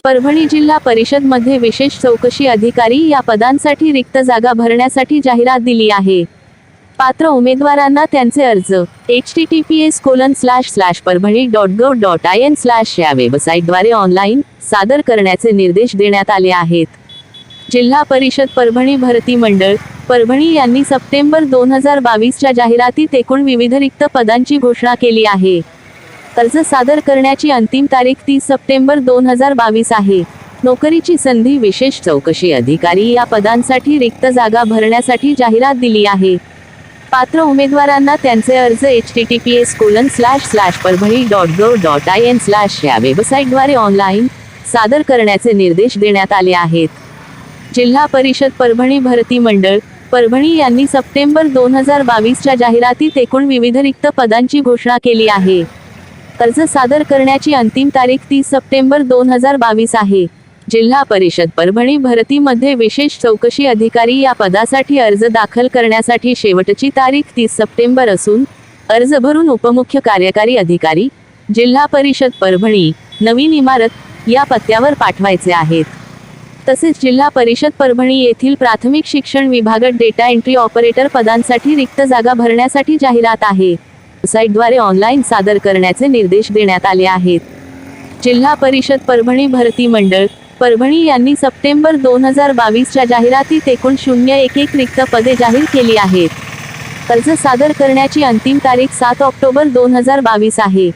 परभणी जिल्हा परिषद मध्ये विशेष चौकशी अधिकारी या पदांसाठी रिक्त जागा भरण्यासाठी जाहिरात दिली आहे। पात्र उमेदवारांना त्यांचे अर्ज https://parбhani.gov.in/ या वेबसाईटद्वारे ऑनलाईन सादर करण्याचे निर्देश देण्यात आले आहेत। जिल्हा परिषद परभणी भरती मंडळ परभणी यांनी सप्टेंबर 2022 च्या जाहिरातीत एकूण विविध रिक्त पदांची घोषणा केली आहे। अर्ज सादर करण्याची अंतिम तारीख 30 सप्टेंबर 2022 आहे। नोकरीची संधी विशेष चौकशी अधिकारी या पदांसाठी रिक्त जागा भरण्यासाठी जाहिरात दिली आहे। पात्र उमेदवारांना त्यांचे अर्ज https://parбhani.gov.in/ या वेबसाईटद्वारे ऑनलाईन सादर करण्याचे निर्देश देण्यात आले आहेत। जिल्हा परिषद परभणी भरती मंडळ परभणी यांनी सप्टेंबर 2022 च्या जाहिरातीत एकूण विविध रिक्त पदांची घोषणा केली आहे। अर्ज सादर करण्याची अंतिम तारीख 30 सप्टेंबर 2022 आहे। जिल्हा परिषद परभणी भरती मध्ये विशेष चौकशी अधिकारी या पदासाठी अर्ज दाखल करण्यासाठी शेवटची तारीख 30 सप्टेंबर असून अर्ज भरून उपमुख्य कार्यकारी अधिकारी जिल्हा परिषद परभणी नवीन इमारत या पत्त्यावर पाठवायचे आहेत। तसेच जिल्हा परिषद परभणी येथील प्राथमिक शिक्षण विभागात डेटा एंट्री ऑपरेटर पदांसाठी रिक्त जागा भरण्यासाठी जाहिरात आहे। वेबसाईटद्वारे ऑनलाईन सादर करण्याचे निर्देश देण्यात आले आहेत। जिल्हा परिषद परभणी भरती मंडळ परभणी यांनी सप्टेंबर 2022 च्या जाहिरातीत एकूण 011 रिक्त पदे जाहीर केली आहेत। अर्ज सादर करण्याची अंतिम तारीख 7 ऑक्टोबर 2022 आहे।